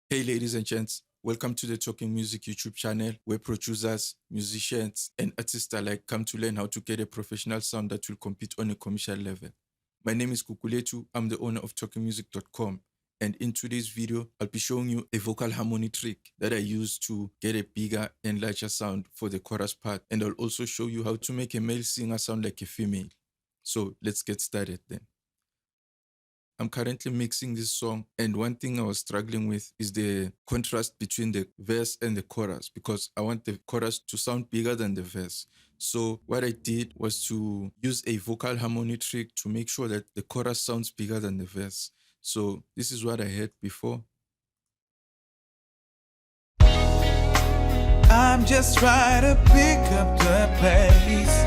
Hey, ladies and gents, welcome to the Talking Music YouTube channel where producers, musicians, and artists alike come to learn how to get a professional sound that will compete on a commercial level. My name is Kukuletu. I'm the owner of talkingmusic.com. And in today's video, I'll be showing you a vocal harmony trick that I use to get a bigger and larger sound for the chorus part. And I'll also show you how to make a male singer sound like a female. So let's get started then. I'm currently mixing this song, and one thing I was struggling with is the contrast between the verse and the chorus because I want the chorus to sound bigger than the verse. So what I did was to use a vocal harmony trick to make sure that the chorus sounds bigger than the verse. So this is what I had before. I'm just trying to pick up the pace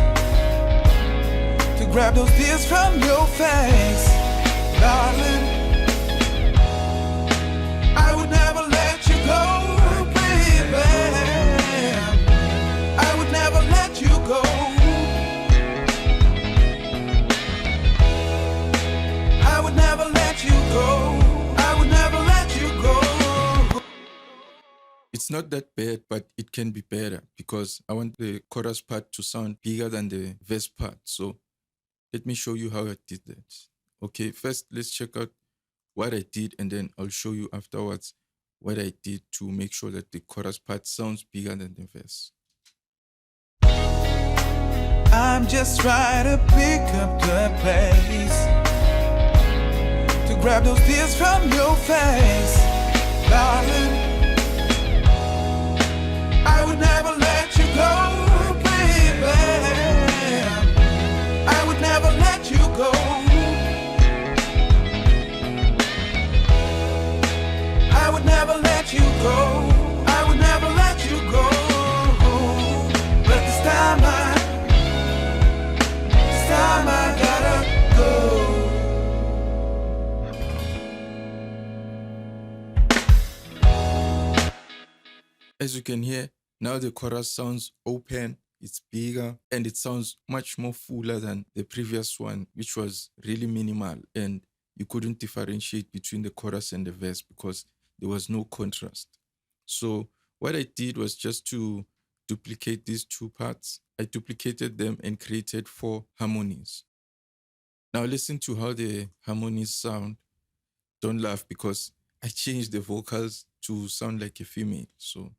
to grab those tears from your face, darling. I would never let you go, baby. I would never let you go. I would never let you go. I would never let you go. It's not that bad, but it can be better because I want the chorus part to sound bigger than the verse part. So let me show you how I did that. Okay, first let's check out what I did, and then I'll show you afterwards what I did to make sure that the chorus part sounds bigger than the verse. I'm just trying to pick up the pace to grab those tears from your face, darling. I would never let you go, baby. I would never let you go. I would never let you go. I would never let you go. But this time I gotta go. As you can hear, now the chorus sounds open, it's bigger, and it sounds much more fuller than the previous one, which was really minimal, and you couldn't differentiate between the chorus and the verse because there was no contrast. So what I did was just to duplicate these two parts. I duplicated them and created 4 harmonies. Now listen to how the harmonies sound. Don't laugh because I changed the vocals to sound like a female. So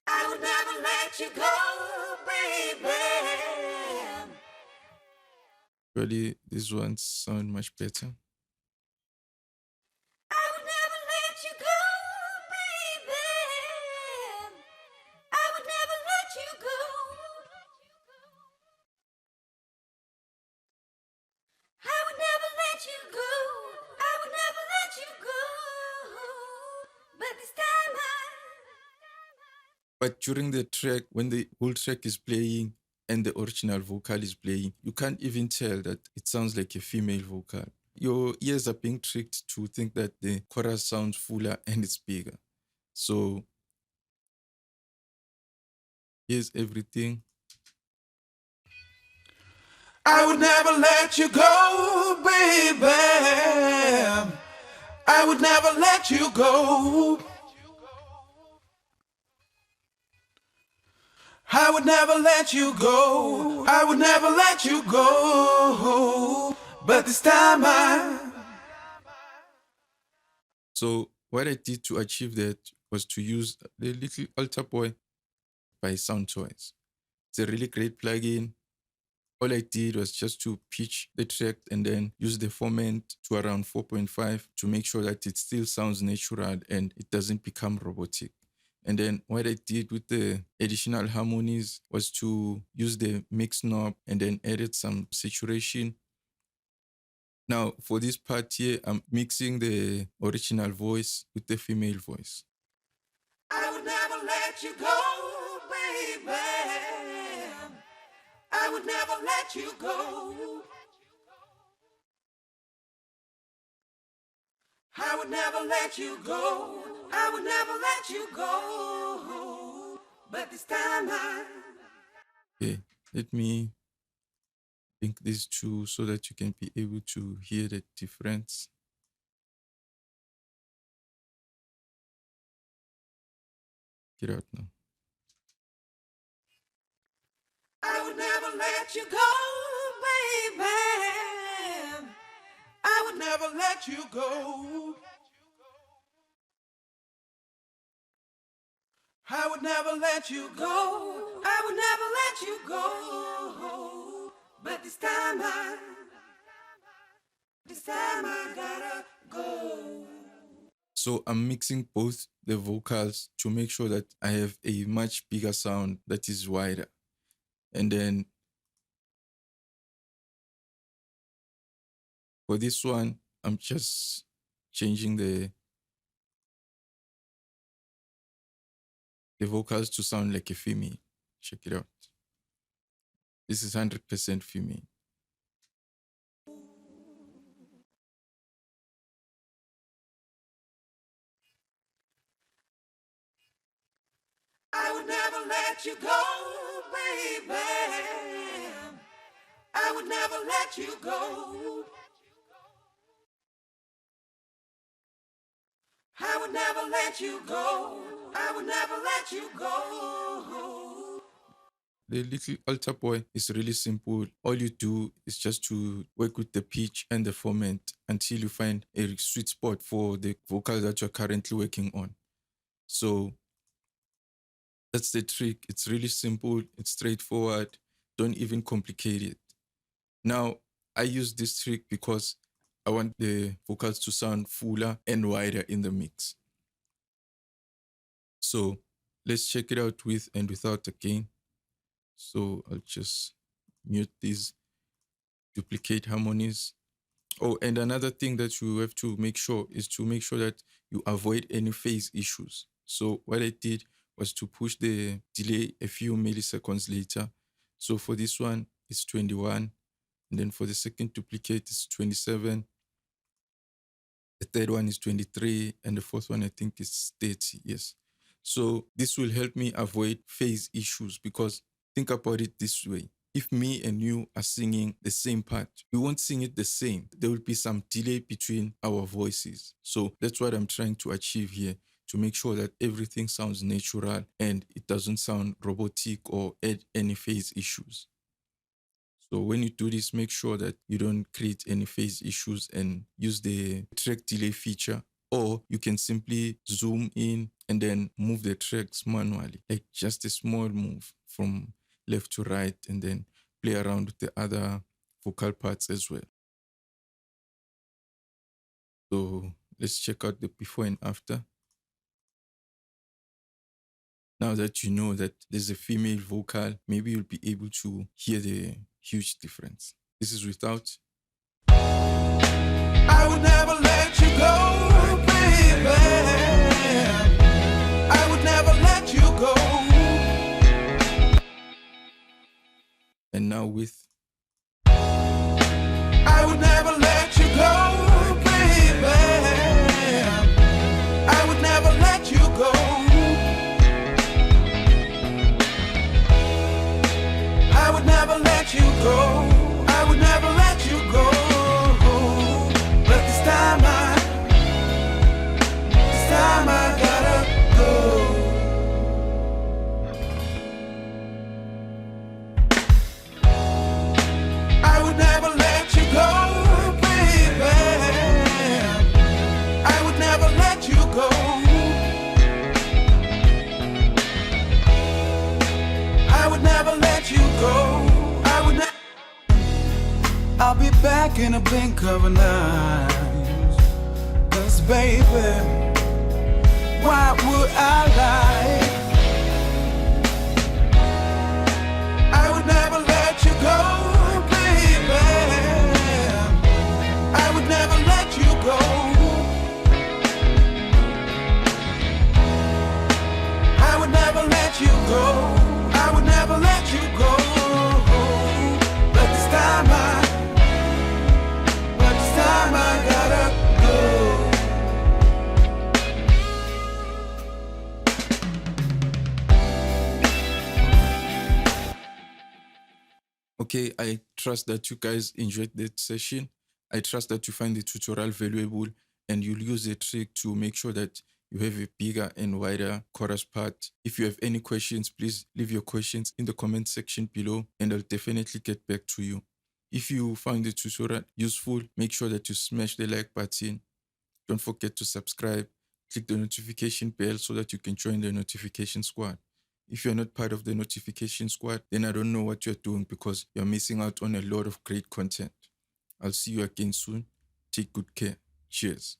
I would never let you go, baby. really, these ones sound much better. I would never let you go, baby. I would never let you go. I would never let you go. I would never let you go. But this time But during the track, when the whole track is playing and the original vocal is playing, you can't even tell that it sounds like a female vocal. Your ears are being tricked to think that the chorus sounds fuller and it's bigger. So here's everything. I would never let you go, baby. I would never let you go. I would never let you go. I would never let you go. But this time So what I did to achieve that was to use the Little AlterBoy by Soundtoys. It's a really great plugin. All I did was just to pitch the track and then use the format to around 4.5 to make sure that it still sounds natural and it doesn't become robotic. And then what I did with the additional harmonies was to use the mix knob and then added some saturation. Now for this part here, I'm mixing the original voice with the female voice. I would never let you go, baby. I would never let you go. I would never let you go. I would never let you go. But this time Okay, let me link these two so that you can be able to hear the difference. Get out now. I would never let you go, baby. I would never let you go. I would never let you go. I would never let you go. But this time I gotta go. So I'm mixing both the vocals to make sure that I have a much bigger sound that is wider. And then for this one, I'm just changing the vocals to sound like a female. Check it out. This is 100% female. I would never let you go, baby. I would never let you go. I would never let you go. I would never let you go. The Little AlterBoy is really simple. All you do is just to work with the pitch and the format until you find a sweet spot for the vocal that you're currently working on. So that's the trick. It's really simple. It's straightforward. Don't even complicate it. Now, I use this trick because I want the vocals to sound fuller and wider in the mix. So let's check it out with and without the gain. So I'll just mute these, duplicate harmonies. Oh, and another thing that you have to make sure is to make sure that you avoid any phase issues. So what I did was to push the delay a few milliseconds later. So for this one, it's 21. And then for the second duplicate, it's 27. The third one is 23. And the fourth one, I think, is 30. Yes. So this will help me avoid phase issues because think about it this way. If me and you are singing the same part, we won't sing it the same. There will be some delay between our voices. So that's what I'm trying to achieve here, to make sure that everything sounds natural and it doesn't sound robotic or add any phase issues. So when you do this, make sure that you don't create any phase issues and use the track delay feature, or you can simply zoom in and then move the tracks manually, like just a small move from left to right, and then play around with the other vocal parts as well. So let's check out the before and after. Now that you know that there's a female vocal, maybe you'll be able to hear the huge difference. This is without. I would never let you go, baby. I would never let you go. And now with. I would never let you go, baby. I would never let you go. I would never let you go. I would never let you go. But this time I gotta go. I would never let you go, baby. I would never let you go. I would never let you go. I would never. I'll be back in a blink of an eye. 'Cause baby, why would I lie? I would never let you go, baby. I would never let you go. I would never let you go. I would never let you go. But this time I gotta go. Okay, I trust that you guys enjoyed that session. I trust that you find the tutorial valuable and you'll use the trick to make sure that you have a bigger and wider chorus part. If you have any questions, please leave your questions in the comment section below and I'll definitely get back to you. If you found the tutorial useful, make sure that you smash the like button. Don't forget to subscribe. Click the notification bell so that you can join the notification squad. If you're not part of the notification squad, then I don't know what you're doing because you're missing out on a lot of great content. I'll see you again soon. Take good care. Cheers.